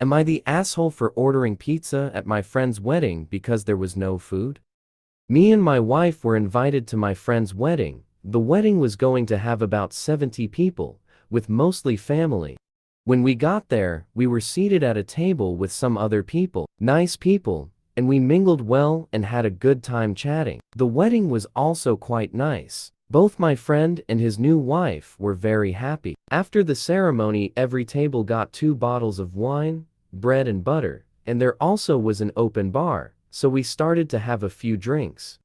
Am I the asshole for ordering pizza at my friend's wedding because there was no food? Me and my wife were invited to my friend's wedding. The wedding was going to have about 70 people, with mostly family. When we got there, we were seated at a table with some other people, nice people, and we mingled well and had a good time chatting. The wedding was also quite nice. Both my friend and his new wife were very happy. After the ceremony, every table got 2 bottles of wine, bread and butter, and there also was an open bar, so we started to have a few drinks.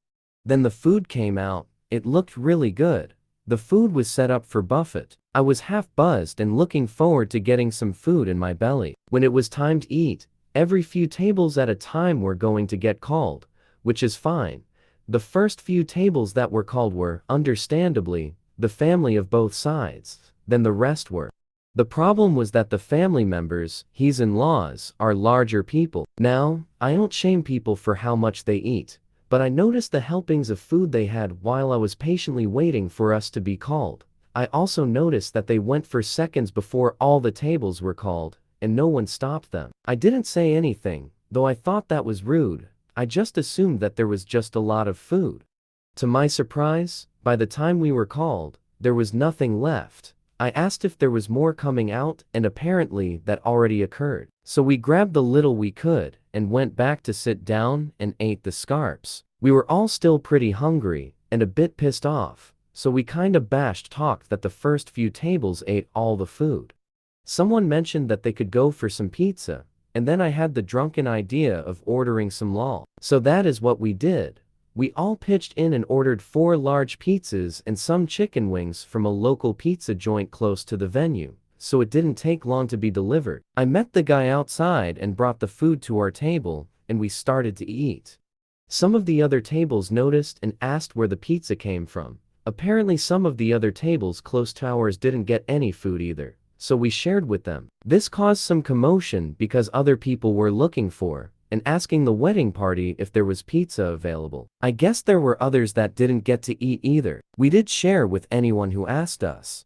Then the food came out. It looked really good. The food was set up for buffet. I was half buzzed and looking forward to getting some food in my belly. When it was time to eat, every few tables at a time were going to get called, which is fine. The first few tables that were called were, understandably, the family of both sides, then the rest were. The problem was that the family members, his in-laws, are larger people. Now, I don't shame people for how much they eat, but I noticed the helpings of food they had while I was patiently waiting for us to be called. I also noticed that they went for seconds before all the tables were called, and no one stopped them. I didn't say anything, though I thought that was rude. I just assumed that there was just a lot of food. To my surprise, by the time we were called, there was nothing left. I asked if there was more coming out, and apparently that already occurred. So we grabbed the little we could and went back to sit down and ate the scarps. We were all still pretty hungry and a bit pissed off, so we kinda talked that the first few tables ate all the food. Someone mentioned that they could go for some pizza, and then I had the drunken idea of ordering some lol. So that is what we did. We all pitched in and ordered 4 large pizzas and some chicken wings from a local pizza joint close to the venue, so it didn't take long to be delivered. I met the guy outside and brought the food to our table, and we started to eat. Some of the other tables noticed and asked where the pizza came from. Apparently some of the other tables close to ours didn't get any food either, so we shared with them. This caused some commotion because other people were looking for and asking the wedding party if there was pizza available. I guess there were others that didn't get to eat either. We did share with anyone who asked us.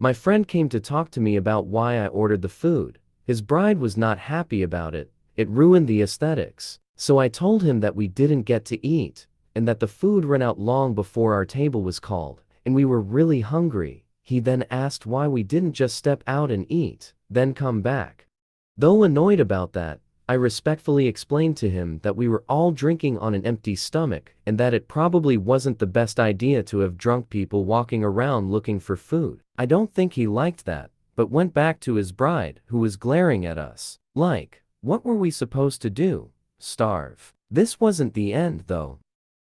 My friend came to talk to me about why I ordered the food. His bride was not happy about it. It ruined the aesthetics. So I told him that we didn't get to eat, and that the food ran out long before our table was called, and we were really hungry. He then asked why we didn't just step out and eat, then come back. Though annoyed about that, I respectfully explained to him that we were all drinking on an empty stomach and that it probably wasn't the best idea to have drunk people walking around looking for food. I don't think he liked that, but went back to his bride, who was glaring at us. Like, what were we supposed to do? Starve? This wasn't the end, though.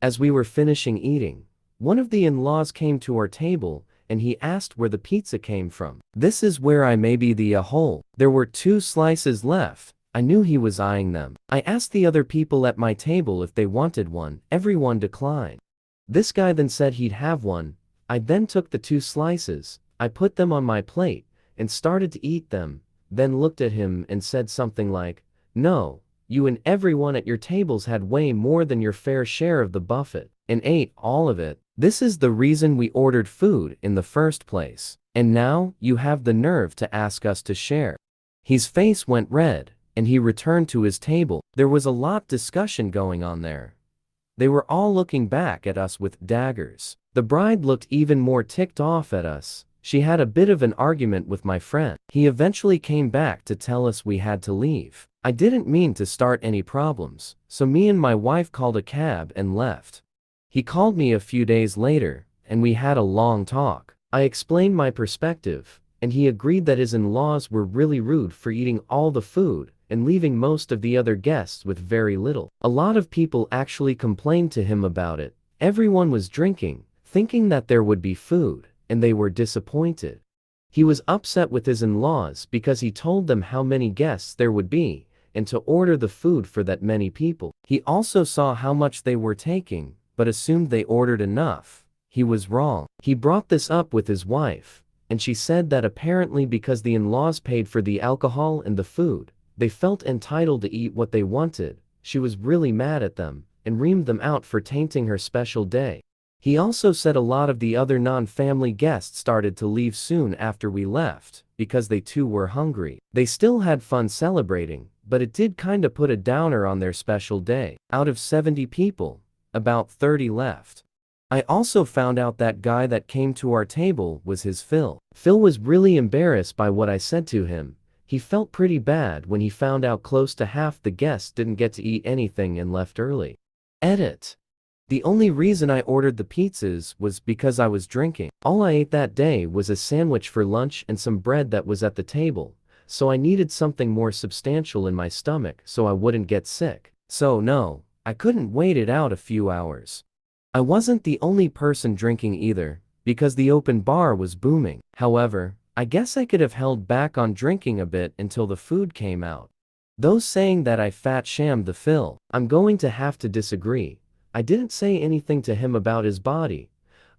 As we were finishing eating, one of the in-laws came to our table and he asked where the pizza came from. This is where I may be the a-hole. There were 2 slices left. I knew he was eyeing them. I asked the other people at my table if they wanted one. Everyone declined. This guy then said he'd have one. I then took the 2 slices, I put them on my plate, and started to eat them, then looked at him and said something like, "No, you and everyone at your tables had way more than your fair share of the buffet, and ate all of it. This is the reason we ordered food in the first place. And now, you have the nerve to ask us to share." His face went red, and he returned to his table. There was a lot discussion going on there. They were all looking back at us with daggers. The bride looked even more ticked off at us. She had a bit of an argument with my friend. He eventually came back to tell us we had to leave. I didn't mean to start any problems, so me and my wife called a cab and left. He called me a few days later, and we had a long talk. I explained my perspective, and he agreed that his in-laws were really rude for eating all the food and leaving most of the other guests with very little. A lot of people actually complained to him about it. Everyone was drinking, thinking that there would be food, and they were disappointed. He was upset with his in-laws because he told them how many guests there would be, and to order the food for that many people. He also saw how much they were taking, but assumed they ordered enough. He was wrong. He brought this up with his wife, and she said that apparently because the in-laws paid for the alcohol and the food, they felt entitled to eat what they wanted. She was really mad at them, and reamed them out for tainting her special day. He also said a lot of the other non-family guests started to leave soon after we left, because they too were hungry. They still had fun celebrating, but it did kinda put a downer on their special day. Out of 70 people, about 30 left. I also found out that guy that came to our table was his Phil. Phil was really embarrassed by what I said to him. He felt pretty bad when he found out close to half the guests didn't get to eat anything and left early. Edit. The only reason I ordered the pizzas was because I was drinking. All I ate that day was a sandwich for lunch and some bread that was at the table, so I needed something more substantial in my stomach so I wouldn't get sick. So no, I couldn't wait it out a few hours. I wasn't the only person drinking either, because the open bar was booming. However, I guess I could have held back on drinking a bit until the food came out. Those saying that I fat shamed the Phil, I'm going to have to disagree. I didn't say anything to him about his body.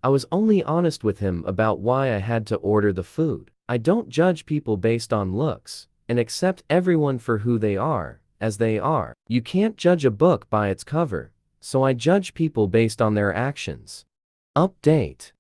I was only honest with him about why I had to order the food. I don't judge people based on looks, and accept everyone for who they are, as they are. You can't judge a book by its cover, so I judge people based on their actions. Update.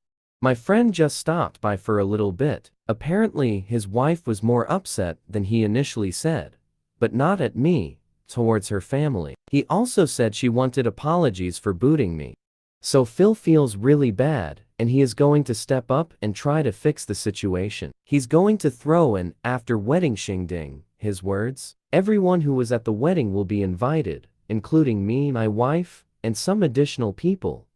My friend just stopped by for a little bit. Apparently, his wife was more upset than he initially said, but not at me, towards her family. He also said she wanted apologies for booting me. So Phil feels really bad, and he is going to step up and try to fix the situation. He's going to throw an after-wedding shindig, his words. Everyone who was at the wedding will be invited, including me, my wife, and some additional people.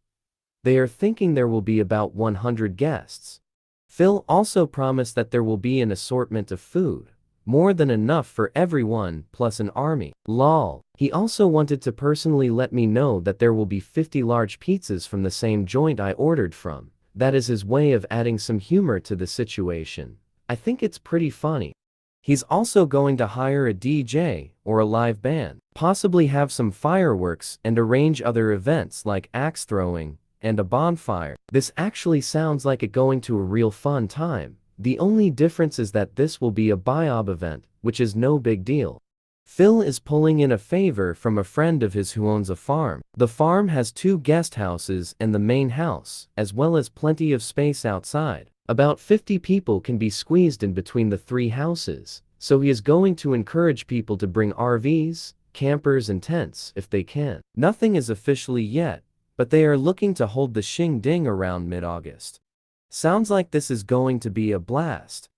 They are thinking there will be about 100 guests. Phil also promised that there will be an assortment of food, more than enough for everyone, plus an army. Lol. He also wanted to personally let me know that there will be 50 large pizzas from the same joint I ordered from. That is his way of adding some humor to the situation. I think it's pretty funny. He's also going to hire a DJ or a live band, possibly have some fireworks and arrange other events like axe throwing and a bonfire. This actually sounds like it going to a real fun time. The only difference is that this will be a BIOB event, which is no big deal. Phil is pulling in a favor from a friend of his who owns a farm. The farm has 2 guest houses and the main house, as well as plenty of space outside. About 50 people can be squeezed in between the 3 houses, so he is going to encourage people to bring RVs, campers and tents if they can. Nothing is officially yet, but they are looking to hold the shindig around mid-August. Sounds like this is going to be a blast.